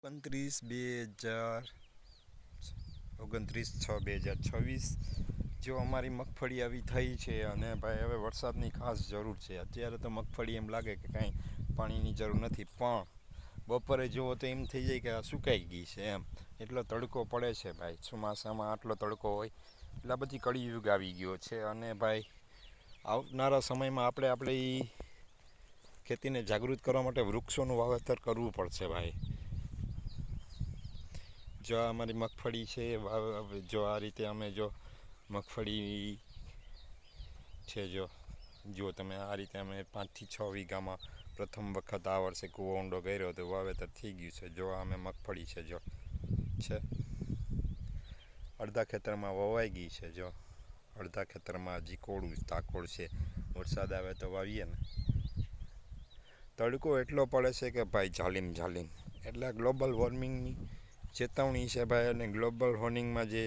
29/6/2026 જો અમારી મગફળી આવી થઈ છે અને ભાઈ હવે વરસાદની ખાસ જરૂર છે. અત્યારે તો મગફળી એમ લાગે કે કાંઈ પાણીની જરૂર નથી, પણ બપોરે જુઓ તો એમ થઈ જાય કે આ સુકાઈ ગઈ છે એમ. એટલો તડકો પડે છે ભાઈ, ચોમાસામાં આટલો તડકો હોય એટલે આ બધી કળિયુગ આવી ગયો છે. અને ભાઈ આવનારા સમયમાં આપણી ખેતીને જાગૃત કરવા માટે વૃક્ષોનું વાવેતર કરવું પડશે ભાઈ. જો આ અમારી મગફળી છે, જો આ રીતે અમે જો મગફળી છે, જો તમે આ રીતે અમે 5 થી 6 વીઘામાં પ્રથમ વખત આ વર્ષે કૂવો ઊંડો કર્યો તો વાવેતર થઈ ગયું છે. જો અમે મગફળી છે છે અડધા ખેતરમાં વવાઈ ગઈ છે. જો અડધા ખેતરમાં હજી કોળું તાકોળ છે. વરસાદ આવે તો વાવીએ ને. તડકો એટલો પડે છે કે ભાઈ ઝાલીમ એટલે ગ્લોબલ વોર્મિંગની ચેતવણી છે ભાઈ. અને ગ્લોબલ વોર્મિંગમાં જે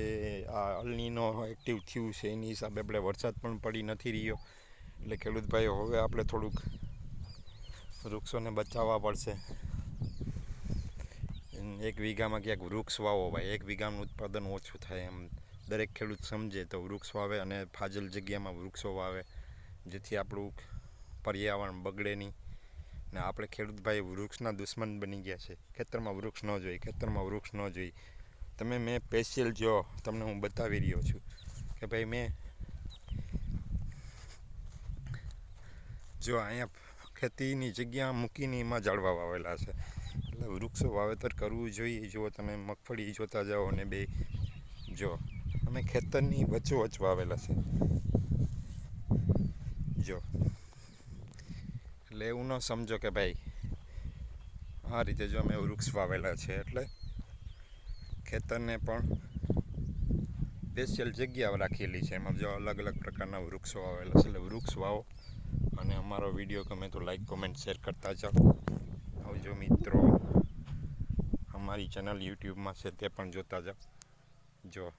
આ અલ નીનો એક્ટિવ થયું છે એની હિસાબે આપણે વરસાદ પણ પડી નથી રહ્યો. એટલે ખેડૂત ભાઈઓ હવે આપણે થોડુંક વૃક્ષોને બચાવવા પડશે. 1 વીઘામાં ક્યાંક વૃક્ષ વાવો ભાઈ, 1 વીઘાનું ઉત્પાદન ઓછું થાય એમ દરેક ખેડૂત સમજે તો વૃક્ષ વાવે અને ફાજલ જગ્યામાં વૃક્ષો વાવે, જેથી આપણું પર્યાવરણ બગડે નહીં. ને આપણે ખેડૂત ભાઈ વૃક્ષના દુશ્મન બની ગયા છે. ખેતરમાં વૃક્ષ ન જોઈ. તમે મેં સ્પેશિયલ જો તમને હું બતાવી રહ્યો છું કે ભાઈ મેં જો અહીંયા ખેતીની જગ્યા મૂકીને એમાં ઝાડવા વાવેલા છે. એટલે વૃક્ષો વાવેતર કરવું જોઈએ. જો તમે મગફળી જોતા જાઓ અને જો અમે ખેતરની વચ્ચોવચ્ચ વાવેલા છે. જો એટલે એવું ન સમજો કે ભાઈ આ રીતે જો અમે વૃક્ષ વાવેલા છે. એટલે ખેતરને પણ સ્પેશિયલ જગ્યા રાખેલી છે. એમાં જો અલગ અલગ પ્રકારના વૃક્ષો વાવેલા છે. એટલે વૃક્ષ વાવો અને અમારો વિડીયો ગમે તો લાઈક, કોમેન્ટ, શેર કરતા જાઓ. આવજો મિત્રો. અમારી ચેનલ યુટ્યુબમાં છે તે પણ જોતા જાઓ. જો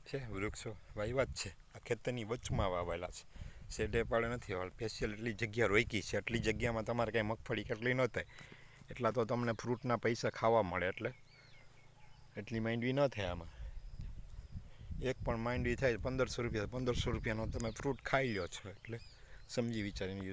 છે વૃક્ષો વાવ્યા જ છે. આ ખેતરની વચમાં વાવેલા છે. શેડે પાડે નથી વાવેલા. સ્પેશિયલ એટલી જગ્યા રોકી છે. એટલી જગ્યામાં તમારે કાંઈ મગફળી કેટલી ન થાય એટલા તો તમને ફ્રૂટના પૈસા ખાવા મળે. એટલે એટલી માંડવી ન થાય આમાં. એક પણ માંડવી થાય 1500 રૂપિયા, 1500 રૂપિયાનો તમે ફ્રૂટ ખાઈ લો છો. એટલે સમજી વિચારીને